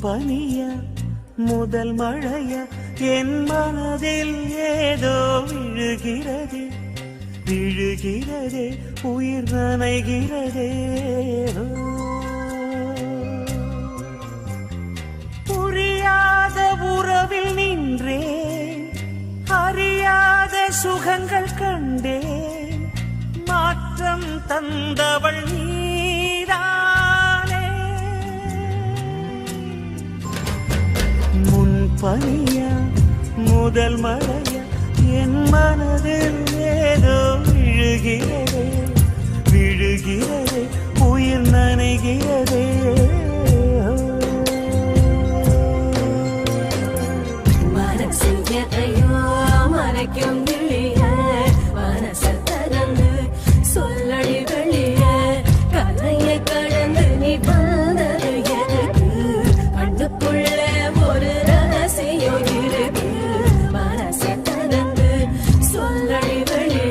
பனியா முதல் மழையா என் மனதில் ஏதோ விழுகிறது விழுகிறதே உயிர் நனைகிறதே புரியாத உறவில் நின்றேன் அறியாத சுகங்கள் கண்டேன் மாற்றம் தந்தவள் நீதானே முன் பனியா முதல் மழையா என் மனதில் ஏதோ விழுகிறதே விழுகிறதே உயிர் நனைகிறதே மனசில் எதையோ மறைக்கும் வெளிய மனசை திறந்து சொல்லடி வெளிய கதையை கடந்து நீ வந்தது எதுக்கு கண்ணுக்குள்ள ஒரு ரகசியம் இருக்கு மனசை திறந்து சொல்லடி வெளிய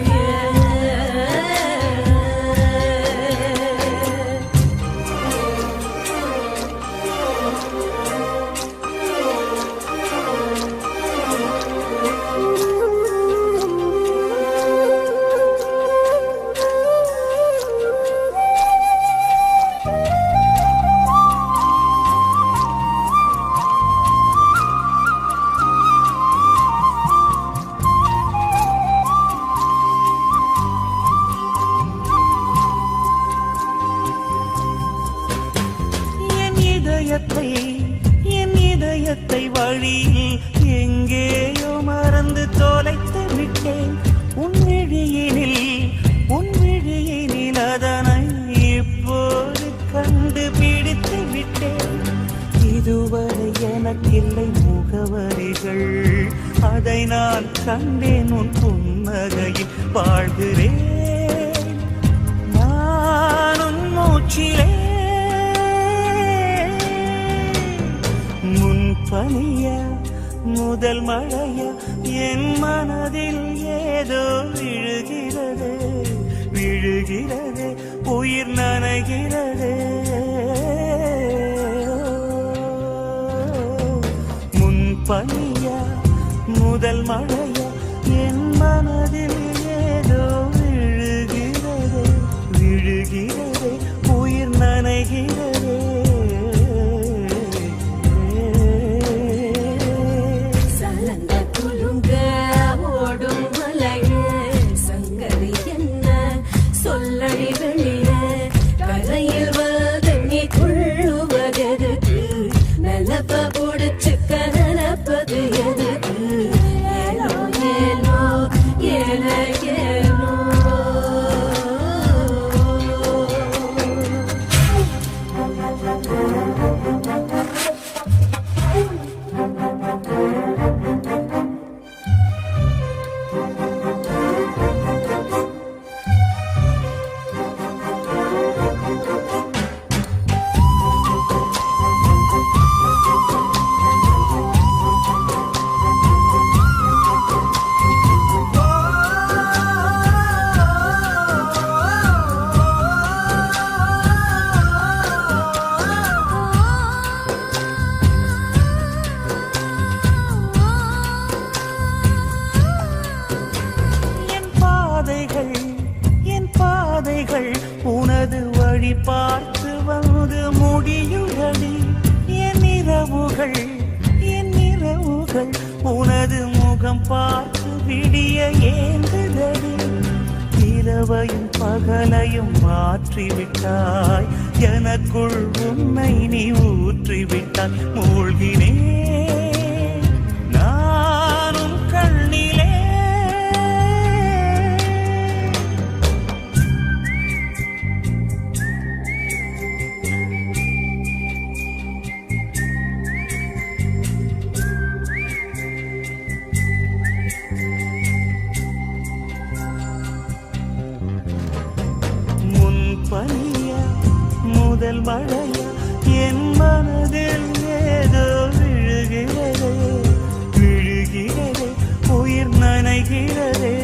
என் இதயத்தை வழியில் எங்கேயோ மறந்து தொலைத்து விட்டேன் உன் விழியினில் அதனை இப்போது கண்டுபிடித்து விட்டேன் இதுவரை எனக்கில்லை முகவரிகள் அதை நான் கண்டேன் உன் புன்னகையில் வாழ்கிறேன் நானும் மூச்சிலே பனியா முதல் மழையா என் மனதில் ஏதோ விழுகிறது விழுகிறது உயிர் நனைகிறது முன் பனியா முதல் மழையா என் மனதில் ஏதோ விழுகிறது விழுகிறது உயிர் நனைகிறது சொல்லடி வெளிய கரையில் வந்து நீ துள்ளுவதெதுக்கு நிலப்ப புடிச்சுக்க நிலப்பது எதுக்கு ஏனோ ஏனோ ஏன ஏனோ உனது வழி பார்த்து வந்து முடியுதடி என் இரவுகள் உனது முகம் பார்த்து விடிய ஏங்குதடி இரவையும் பகலையும் மாற்றிவிட்டாய் எனக்குள் உன்னை நீ ஊற்றிவிட்டாய் மூழ்கினேன் நானும் கண்ணிலே பனியா முதல் மழையா என் மனதில் ஏதோ விழுகிறதே விழுகிறதே உயிர் நனைகிறதே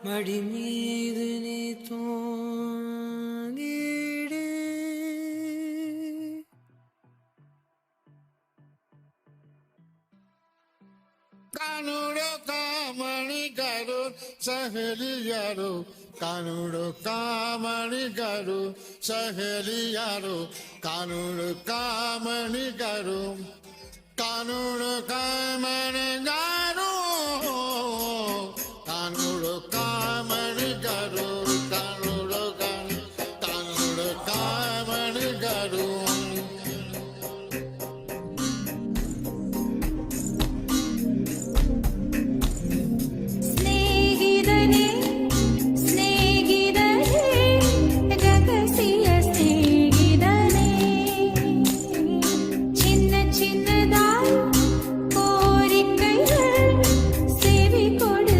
மடி மீது நீ தூங்கிடு कानूरो कामणि करो सहेलियारो कानूरो कामणि करो सहेलियारो कानूरो कामणि करो कानूरो कामणि करो कानूरो कामणि करो कानूरो कामणि करो ಸ್ನೇಹಿತನೇ ಸ್ನೇಹಿತನೇ ರಹಸ್ಯ ಸ್ನೇಹಿತನೇ சின்ன சின்னதாய் கோரிக்கைகள் செவி கொடு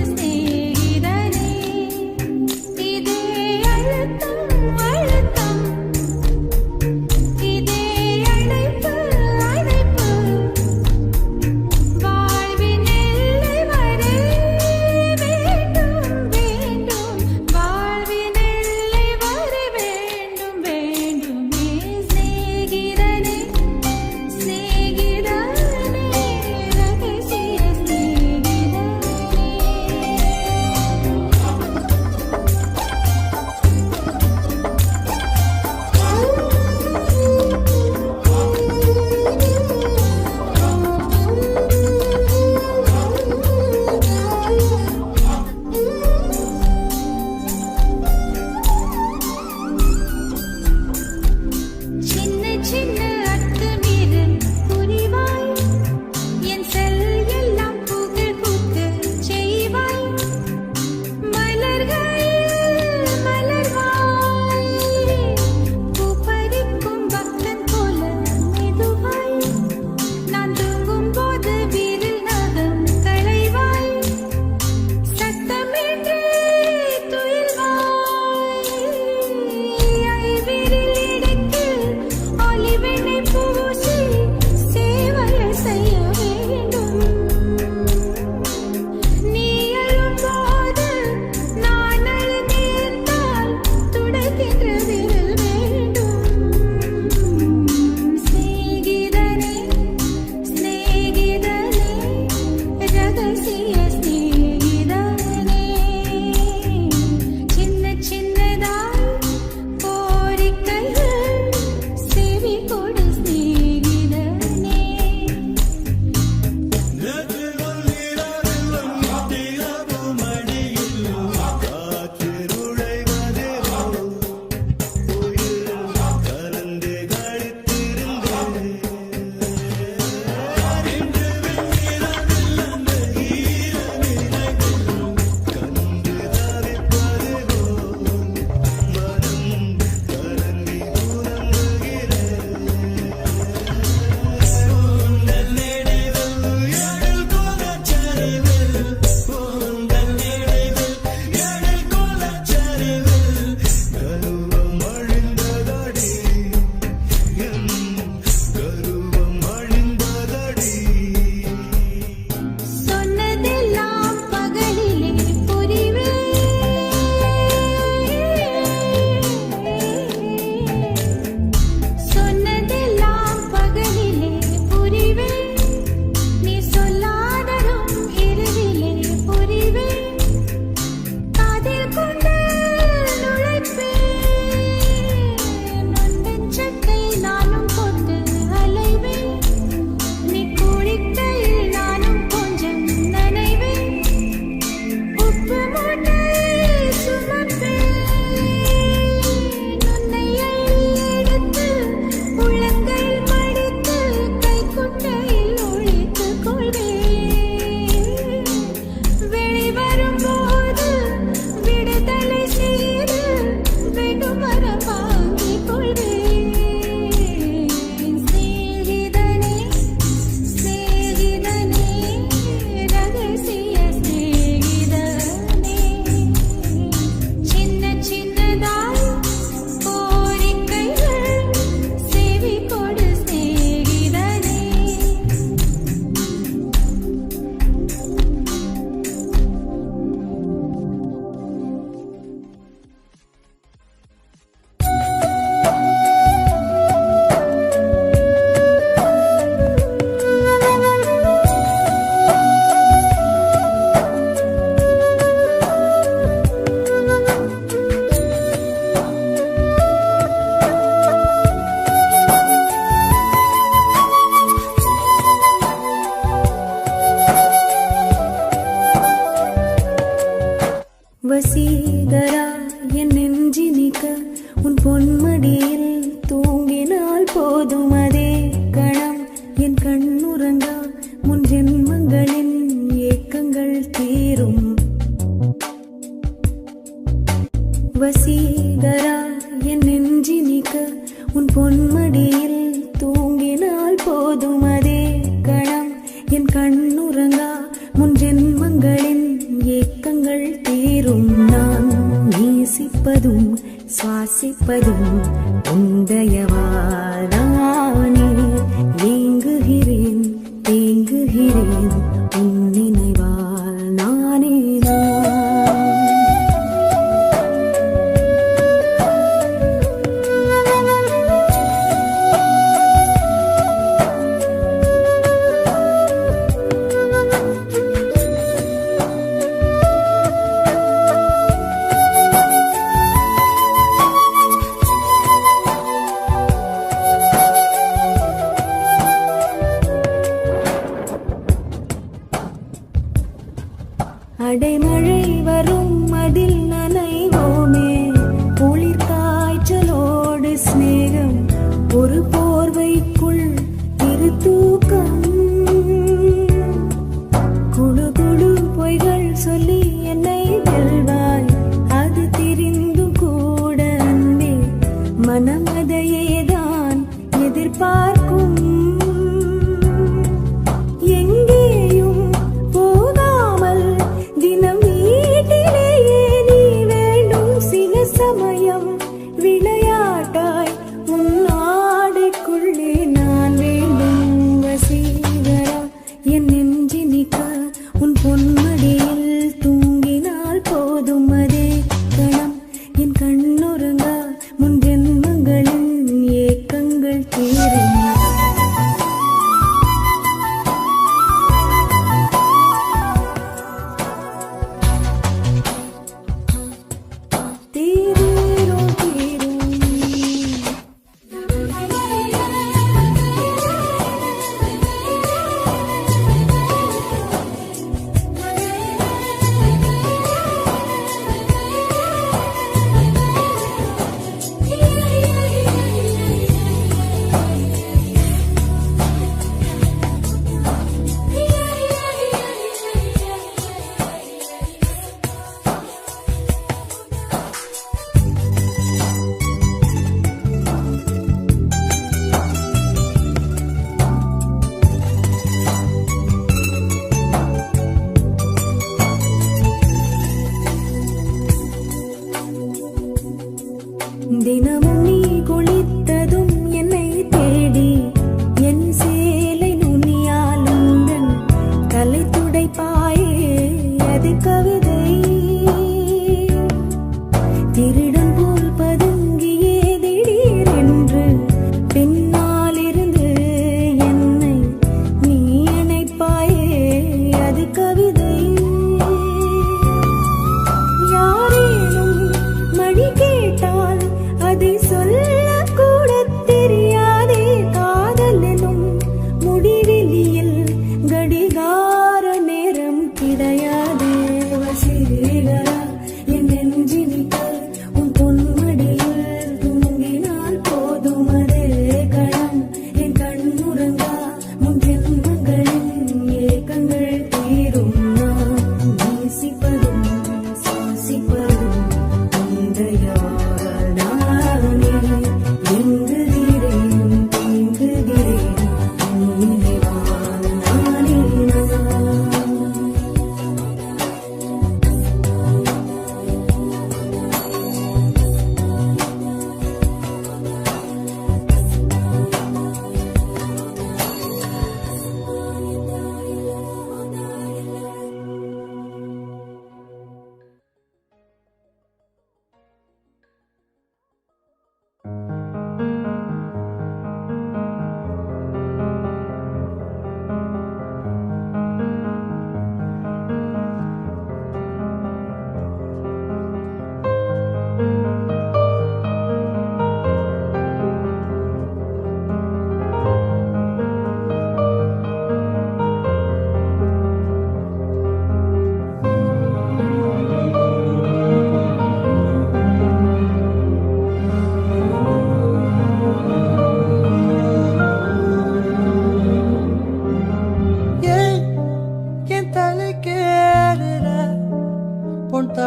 வசீகரா என் நெஞ்சினிக்க உன் பொன்மடியில் தூங்கினால் போதும் அதே கணம் என் கண்ணுறங்கா முன் ஜென்மங்களின் ஏக்கங்கள் தீரும். வசீகரா என் நெஞ்சினிக்க உன் பொன்மடியில் தூங்கினால் போதும் அதே கணம் என் கண்ணுறங்கா முன் ஜென்மங்களின் ஏக்கங்கள் தீரும். நான் நேசிப்பதும் சுவாசிப்பதும் உந்தயவாதானே. ஏங்குகிறேன் தேங்குகிறேன் உன் நினைவால் நானே நான். அடைமழை வரும் அதில் நனைவோமே. குளிர் காய்ச்சலோடு சிநேகம் ஒரு போர்வைக்குள் இரு தூக்கம். குடு குடு பொய்கள் சொல்லி என்னை வெல்வாய். அது தெரிந்தும் கூட அன்பே மனம் அதையேதான் எதிர்பார்க்கும். எங்கேயும் போகாமல் தினம் வீட்டிலேயே நீ வேண்டும். சில சமயம் விளையாட்டாய் உன் ஆடைக்குள்ளே நான் வேண்டும். வசீகரா என் நெஞ்சினிக்க உன் பொன்மடியில் தூங்கினால் போதும் அதே கணம் என் கண்ணுறங்கா முன் ஜென்மங்களின் ஏக்கங்கள் தீரும். தீரும் தீரும்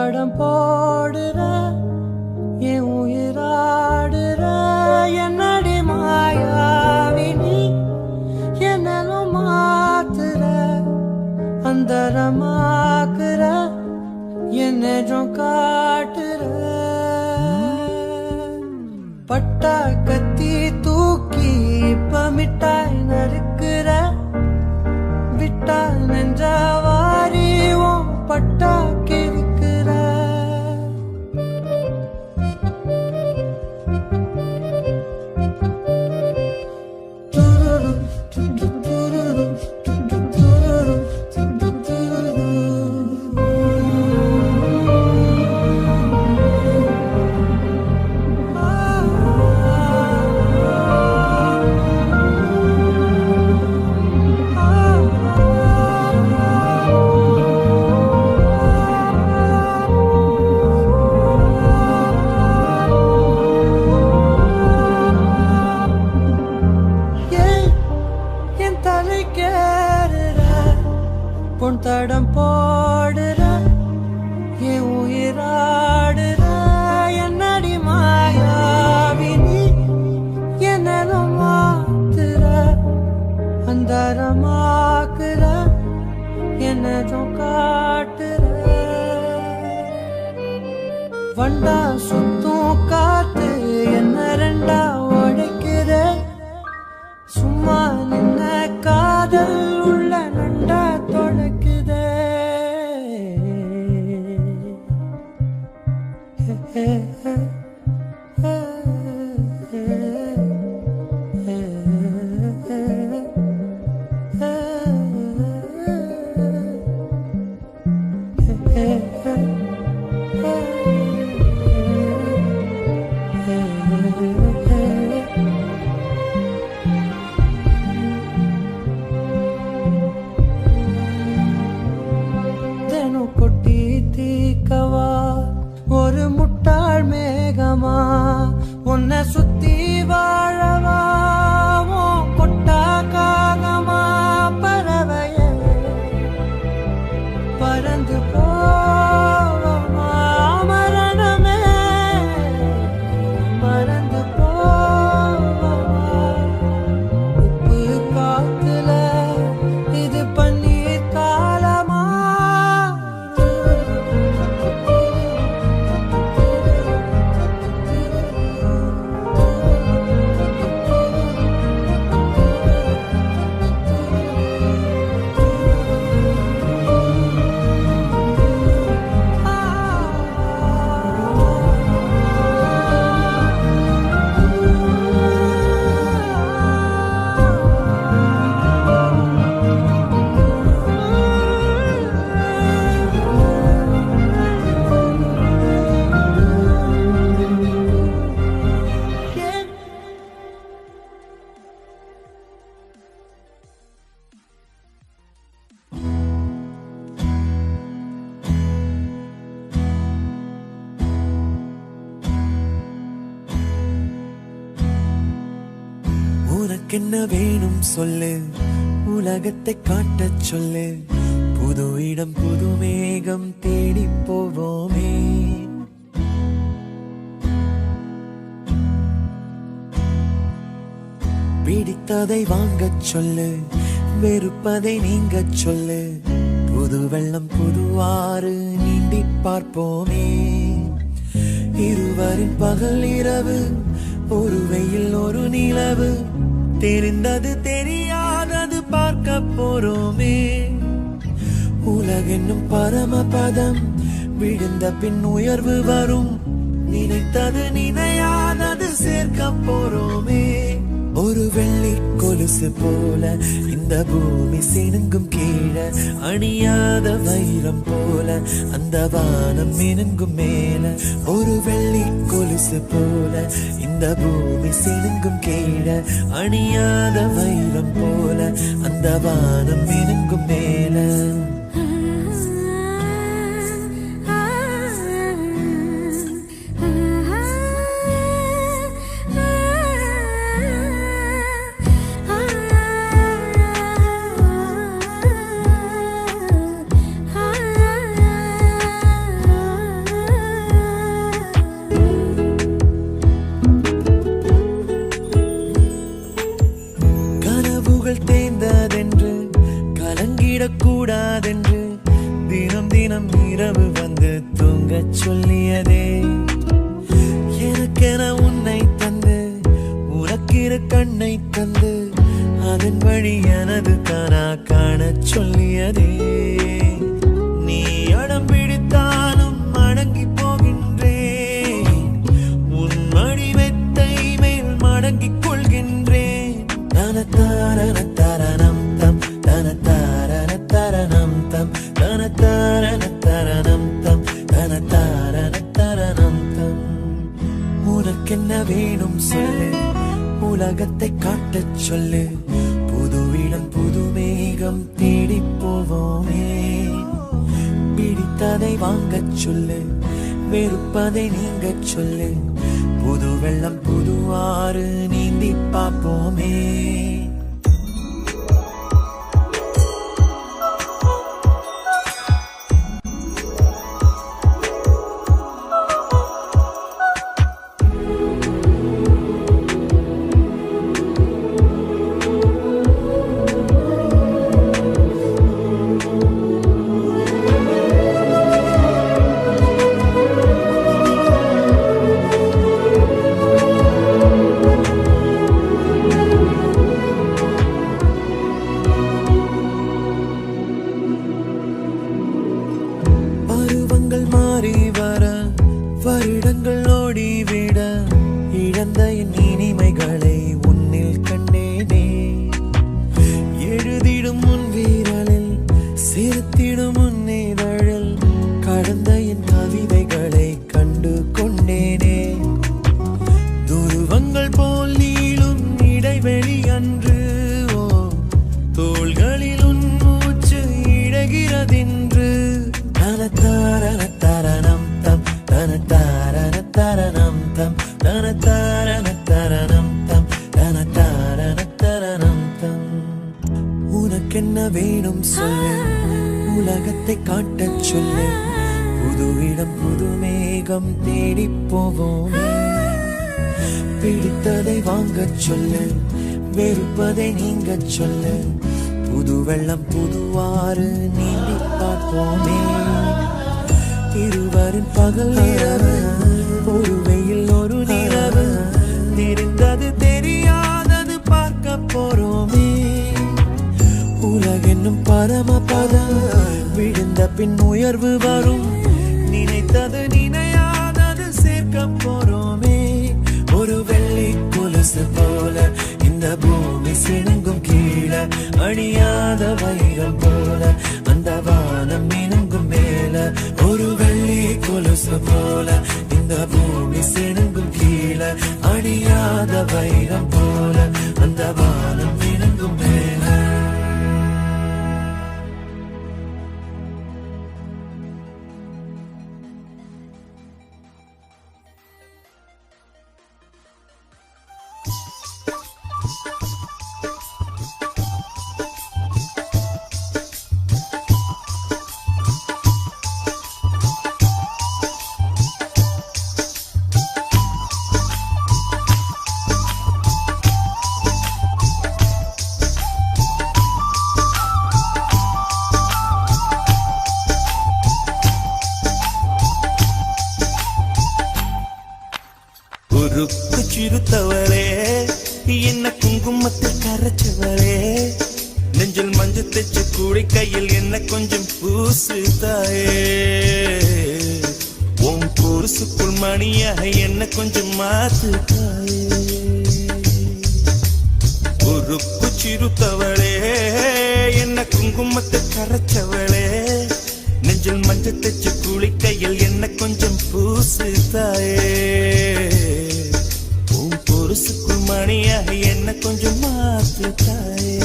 தடம் போடுற என் உயிராடுற என்னடி மாயாவினி என்னலும் மாத்துற அந்தரமாக்குற என்னும் காட்டுற பட்டா கத்தி தூக்கி இப்ப மிட்டாய் நறுக்குற விட்டா நெஞ்சவாரி உன் பட்டா கிழிக்கிற பொன் தடம் போடுற என் உயிராடுற என்னடி மாயாவினி என்னலும் மாத்துற அந்தரமாக்குற என்னதும் காட்டுற வண்டா சுத்தும் காத்து என்ன ரெண்டா உடைக்குற சும்மா நின்ன காதல் உள்ள நண்டா தொடக்குதே கொட்டி தீக்கவா ஒரு முட்டாள் மேகமா உன்னை சுத்தி வாழவா கொட்டா காகமா பறவைய பறந்து போவமா மரணமே மறந்து போவமா உப்பு காத்துல இது பன்னீர் காலமா உனக்கென்ன வேணும் சொல்லு உலகத்தை காட்டச் சொல்லு புது இடம் புது மேகம் தேடி போவோமே பிடித்ததை வாங்கச் சொல்லு வெறுப்பதை நீங்கச் சொல்லு புது வெள்ளம் புது ஆறு நீந்தி பார்ப்போமே இருவரின் பகல் இரவு ஒரு வெயில் ஒரு நிலவு தெரிந்தது தெரியாதது பார்க்க போறோமே உலகென்னும் பரமபதம் விழுந்த பின் உயர்வு வரும் நினைத்தது நினையாதது சேர்க்க போறோமே ஒரு வெள்ளி கொலுசு போல இந்த பூமி சினுங்கும் கீழே அணியாத வைரம் போல அந்த வானம் மினுங்கும் மேல ஒரு வெள்ளி கொலுசு போல இந்த பூமி சினுங்கும் கீழே அணியாத வைரம் போல அந்த வானம் மினுங்கும் மேல சொல்லியதே. எனக்கென உன்னை தந்து உனக்கிற கண்ணை தந்து அதன் வழி எனது கனா காணச் சொல்லியதே. நீ அடம் பிடித்தாலும் அடங்கி போகின்றேன், உன் மடி மெத்தை மேல் மடங்கிக் கொள்கின்றேன். தனத்தாரண தரணம் தம் தனத்தாரண தரணம் தம் தனத்தாரண தரணம் தம் தனத்தாரண தரணம் தம். உனக்கென்ன வேணும் சொல்லு, உலகத்தை காட்டச் சொல்லு, புதுவிடம் புது மேகம் தேடி போவோமே. பிடித்ததை வாங்கச் சொல்லு, வெறுப்பதை நீங்கச் சொல்லு, புது வெள்ளம் புது ஆறு நீந்தி பார்ப்போமே. வருடங்கள் ஓடிவிட இழந்த என் இனிமைகளை உன்னில் கண்டேனே. எழுதிடும் உன் வீரலில் சிரித்திடும் உன் இதழில் கடந்த என் கவிதைகளை கண்டு கொண்டேனே. துருவங்கள் போல் நீளும் இடைவெளி அன்று தோள்களில் உன் மூச்சு இழகிறதென்று. தனத்தாரண தரணம் தம் தனத்தாரண தரணம் தம் தனத்தாரண தரணம் தம் தனத்தாரண தரணம் தம். உனக்கென்ன வேணும் சொல்லு, உலகத்தை காட்டச் சொல்லு, புது இடம் புது மேகம் தேடி போவோமே. பிடித்ததை வாங்கச் சொல்லு, வெறுப்பதை நீங்கச் சொல்லு, புது வெள்ளம் புதுவாறு நீந்தி பார்ப்போமே. இருவரின் பகல் இரவு, ஒரு வெயில் ஒரு நிலவு, தெரிந்தது தெரியாதது பார்க்க போறோமே. உலகென்னும் பரமபதம் விழுந்த பின் உயர்வு வரும், நினைத்தது நினையாதது சேர்க்க போறோமே. ஒரு வெள்ளி கொலுசு போல இந்த பூமி சினுங்கும் கீழே, அணியாத வைரம் போல அந்த வானம் மினுங்கும் மேல. ஒரு வெள்ளி கொலுசு போல இந்த பூமி சினுங்கும் கீழே, அணியாத வைரம் போல அந்த வானம் மினுங்கும் மேல. உருக்கு சிறுத்தவளே, என்ன குங்குமத்தில் கரைச்சவளே, நெஞ்சில் மஞ்சள் தைச்சு கூடி கையில் என்ன கொஞ்சம் பூசு தாயே. உன் பொருசுக்குள் மணியாக என்ன கொஞ்சம் மாத்து தாயே. உருக்கு சிறுத்தவளே, என்ன குங்குமத்தில் கரைச்சவளே, நெஞ்சில் மஞ்சள் தைச்சு கூடி கையில் என்ன கொஞ்சம் பூசு தாயே. பொருசுக்குள் மணியாக என்ன கொஞ்சம் மாத்து தாயே.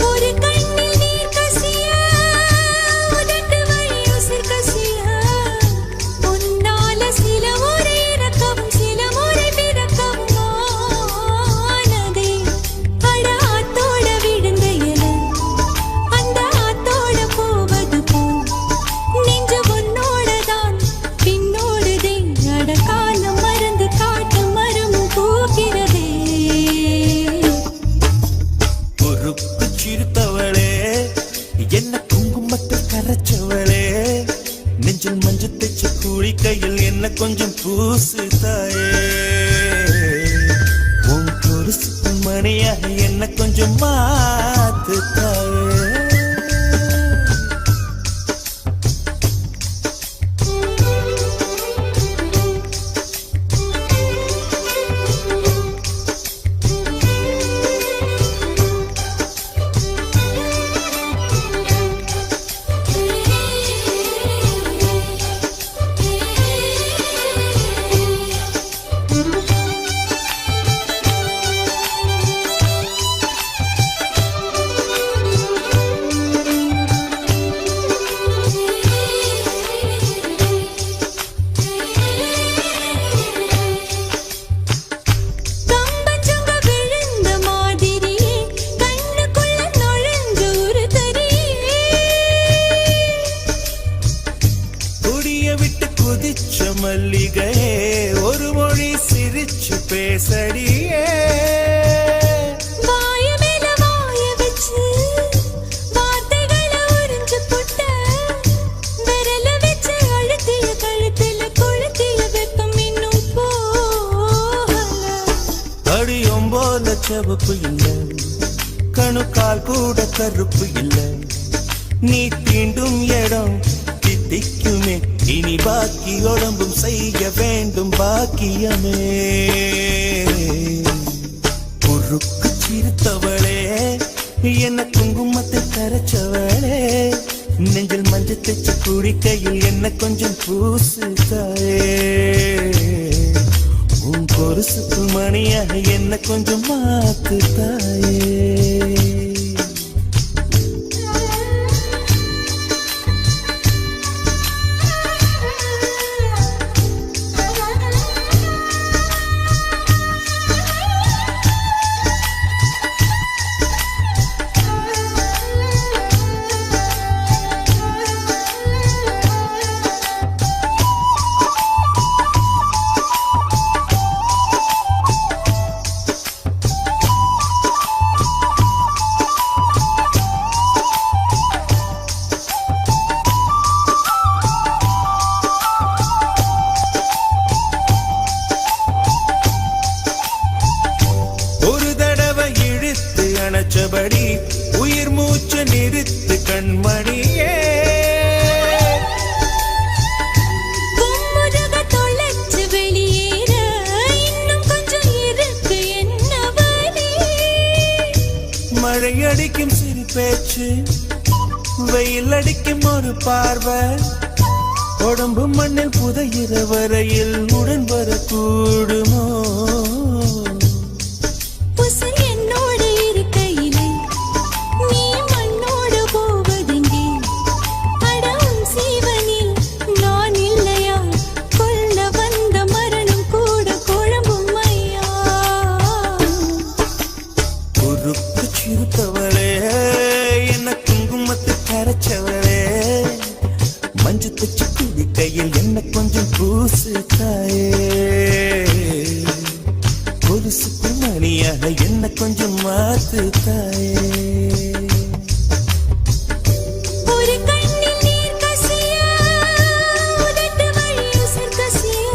ஒரு கண்ணில் நீர் கசிய, உதட்டு வழி உசிர் கசிய, உன்னால சில முறை இறக்கவும் சில முறை பிறக்கவும் ஆனதே. அட ஆத்தோட விழுந்த இல, அந்த ஆத்தோட போவது போல் நெஞ்சு உன்னோடதான் பின்னோடுதே. அட காலம் மறந்து காட்டு நெஞ்சில் மஞ்சள் தைச்சு குளிக்கையில் என்ன கொஞ்சம் பூசு தாயே உன் கொலுசு மணியாக என்ன கொஞ்சம் மாத்து தாயே கம்பச்சங்க விழுந்த மாதிரியே கண்ணுக்குள்ள நுழைஞ்ச ஒரு தரியே கொடிய விட்டு குதிச்ச மல்லிகையே ஒரு மொழி சிரிச்சு பேசடியே வாய மேல வாய வச்சு வார்த்தைகளை உறிஞ்சு புட்ட விரல வச்சு அழுத்திய கழுத்துல கொளுத்திய வெப்பம் இன்னும் போகல அடியும் போல செவப்பு இல்லை கணுக்கால் கூட கருப்பு இல்லை நீ தீண்டும் இடம் தித்திக்குமே இனி பாக்கி உடம்பும் செய்ய வேண்டும் பாக்கியமே குறுக்கு சிரித்தவளே என்ன குங்குமத்தை கரைச்சவளே நெஞ்சில் மஞ்சள் தைச்சு குடிக்கையில் என்ன கொஞ்சம் பூசு தாயே உன் கொலுசுக்கு மணியாக என்ன கொஞ்சம் மாத்து தாயே ஒரு தடவை இழுத்து அணைச்சபடி உயிர் மூச்சு நிறுத்து கண்மணியே கும்முருக தொலைச்சு வெளியேற இன்னும் கொஞ்சம் இருக்கு என்ன வழி மழை அடிக்கும் சிறு பேச்சு வெயில் அடிக்கும் ஒரு பார்வை உடம்பு மண்ணில் புதையிற வரையில் உடன் வரக்கூடுமோ உசல் என்னோட இருக்கையிலே நீ மண்ணோடு போவதெங்கே அடவும் சீவனில் நான் இல்லையா கொல்ல வந்த மரணம் கூட குழம்பும் ஐயா குறுக்கு சிறுத்தவளே என்ன குங்குமத்தை கரைச்சவளே மஞ்சு தச்சு குடிக்கையில் என்ன கொஞ்சம் பூசு தாயே கொலுசுக்கு மணியாக என்ன கொஞ்சம் மாத்து தாயே ஒரு கண்ணில் நீர் கசிய உதட்டு வழி உசிர் கசிய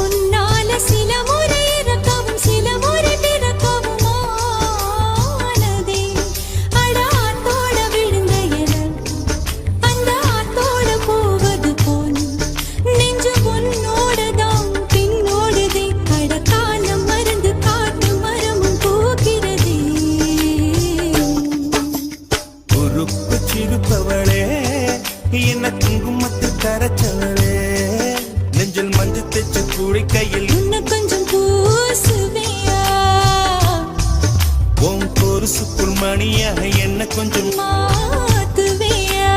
உன்னால சில முறை இறக்கவும் சில முறை பிறக்கவும் ஆனதே அட ஆத்தோட விழுந்த இடம் அந்த ஆத்தோட போவது போல் நெஞ்சு உன்னோட தான் பின்னோடுதே அட காலம் மறந்து காட்டு மரமும் போகிறதே குறுக்கு சிறுப்பவளே என்ன குங்குமத்தை கரைச்சவளே நெஞ்சில் மஞ்சள் தைச்சு குடிக்கையில் இன்னும் கொஞ்சம் பூசுவியா உன் கொலுசுக்குள் மணியாக என்ன கொஞ்சம் மாத்துவியா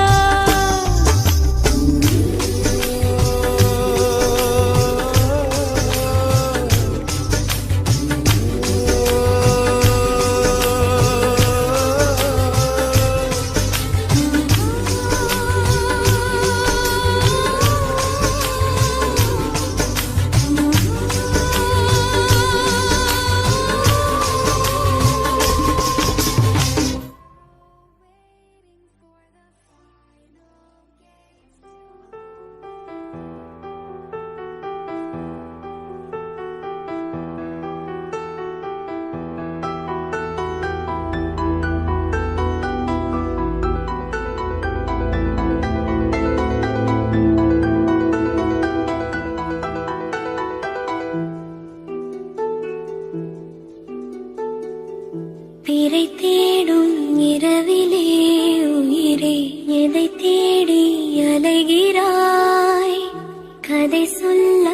கதை சொல்ல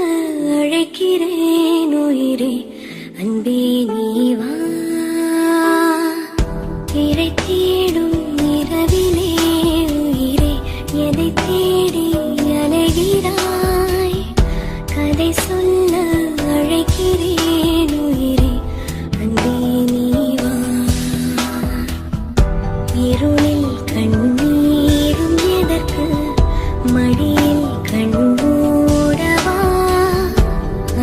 அழைக்கிறேன் உயிரே அன்பே நீ வா திரை தேடும் இரவிலே உயிரே எதை தேடி அலைகிறாய் கதை சொல்ல அழைக்கிறேன் உயிரே அன்பே நீ வா இருளில் கண்ணீரும் எதற்கு மடியில் கண்மூடவா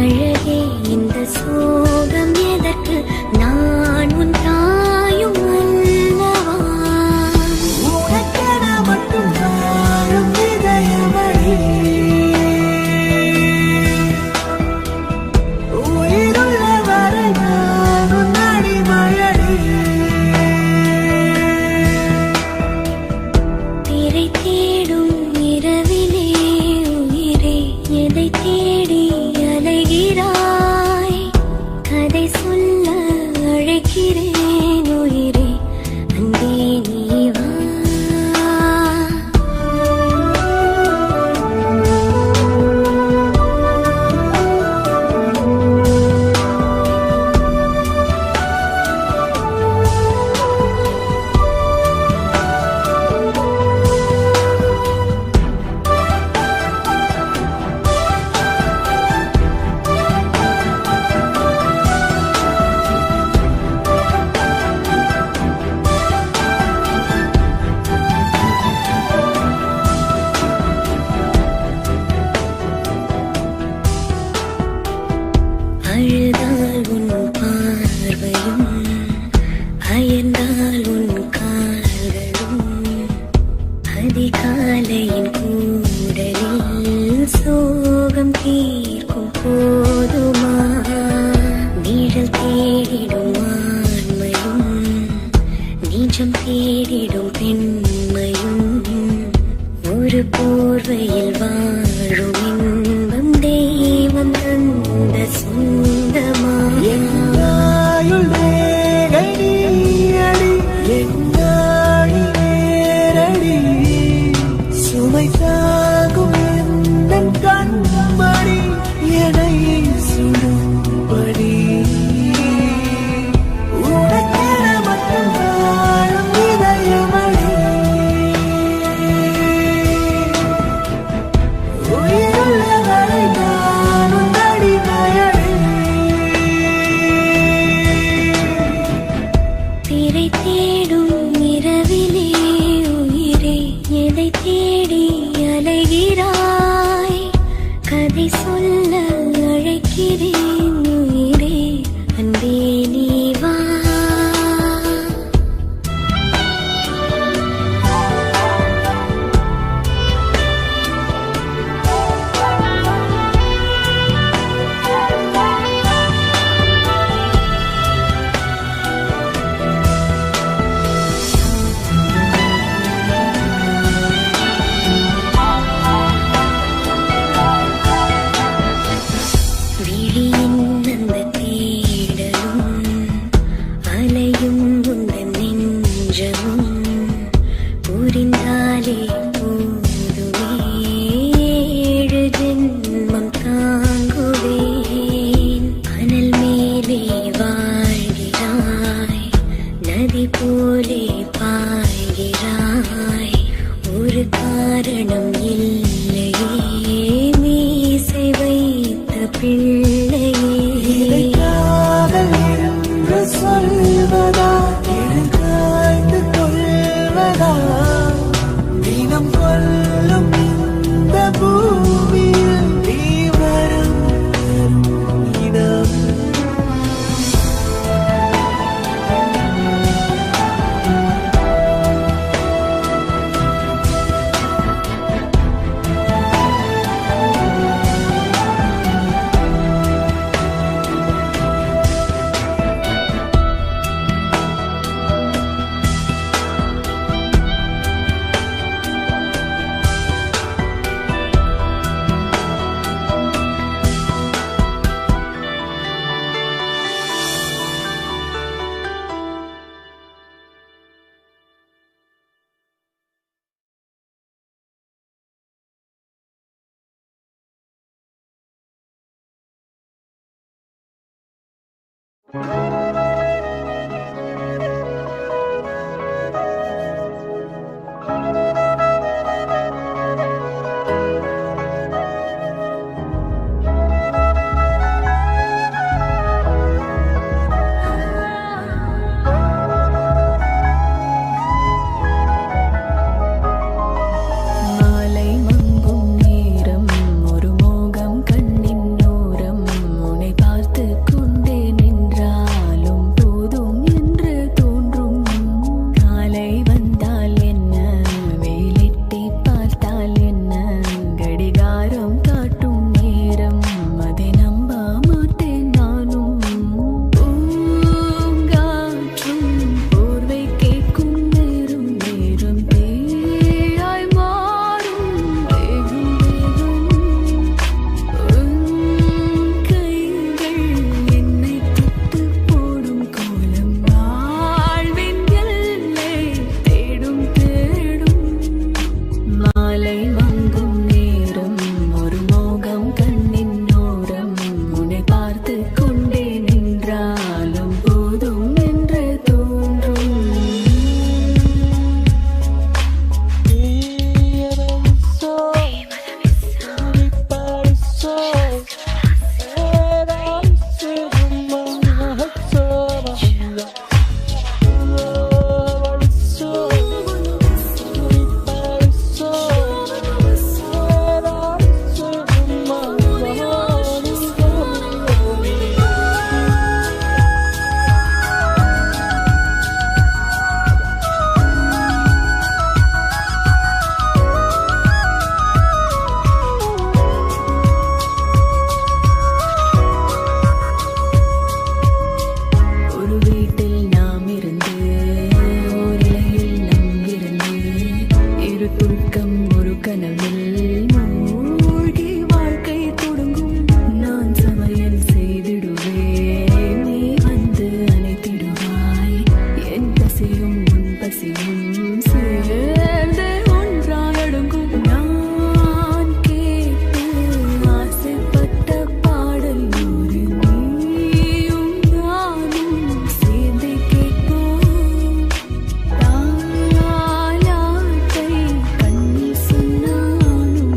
அழகே இந்த சோகம் எதற்கு நான் உன் தாயும் அல்லவா உனக்கென மட்டும் வாழும் இதயமடி உயிருள்ள வரை நான் உன் அடிமையடி திரை தேடும் இரவிலே உயிரே எதை தேடி அலைகிறாய் கதை சொல்ல அழைக்கிறேன் உயிரே அன்பே நீ வா அழுதால் உன் பார்வையும் அயர்ந்தால் உன் கால்களும் அதிகாலையின் கூடலில் சோகம் தீர்க்கும் போதுமா நிழல் தேடிடும் ஆண்மையும் நிஜம் தேடிடும் பெண்மையும் ஒரு போர்வையில் வாழும் இன்பம் தெய்வம் தந்த சொந்தமா என்னாயுள் ரேகை நீயடி என்னாழி நேரடி சுமை தாங்கும் எந்தன் கண்மணி என்னை சுடும்படி உனக்கென மட்டும் வாழும் இதயமடி உயிருள்ள வரை நான் உன் அடிமையடி திரை தேடும் இரவிலே உயிரே எதை தேடி அலைகிறாய் கதை சொல்ல அழைக்கிறேன் உயிரே அன்பே நீ வா விழியின் அந்த தேடலும் அலையும் உந்தன் நெஞ்சமும் புரிந்தாலே போதுமே ஏழு ஜென்மம் தாங்குவேன் அனல் மேலே வாழ்கிறாய் நதி போலே பாய்கிறாய் ஒரு காரணம் இல்லையே மீசை வைத்த பிள்ளையே காதல் என்று சொல்வதா காய்ந்து கொள்வதா தினம் கொல்லும் இந்த பூமியில் நீ வரும் இடம் மாலை மங்கும் நேரம் ஒரு மோகம் கண்ணின் ஓரம் உன்னை பார்த்து கொண்டே நின்றாலும் போதும் என்று தோன்றும். காலை வந்தால் என்ன, வேலிட்டி பார்த்தால் என்ன, கடிகாரம் காட்டும் நேரம் அதை நம்ப மாட்டேன் நானும். பூங்காற்றும் போர்வை கேட்கும் நேரம் நேரம் தேயாய் மாறும் வேகும் வேகும். உன் கைகள் என்னை தொட்டு போடும் கோலம் வாழ்வின் எல்லை தேடும் தேடும். மாலை மங்கும் நேரம் ஒரு மோகம் கண்ணின் ஓரம் உன்னை பார்த்து கொண்டே நின்றாலும் போதும் என்று தோன்றும். ஒரு வீட்டில் நாம் இருந்து ஓரிலையில் நம் இருந்து இரு துக்கம் ஒரு கனவில் மூழ்கி வாழ்க்கை தொடங்கும். நான் சமையல் செய்திடுவேன், நீ வந்து அணைத்திடுவாய். என் பசியும் உன் பசியும் சேர்ந்து ஒன்றாய் அடங்கும். நான் கேட்டு ஆசைப்பட்ட பாடல் ஒரு நீயும் நானும் சேர்ந்து கேட்போம். தாலாட்டை கண்ணில் சொன்னாலும்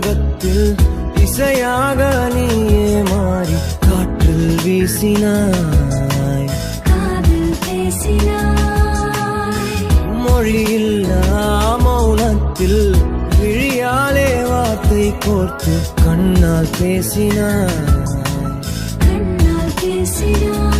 உலகத்தில் இசையாக நீயே மாறி காற்றில் வீசினாய். காதில் பேசினாய். மொழியில்லா மௌனத்தில் விழியாலே வார்த்தை கோர்த்து கண்ணால் பேசினாய். கண்ணால் பேசினாய்.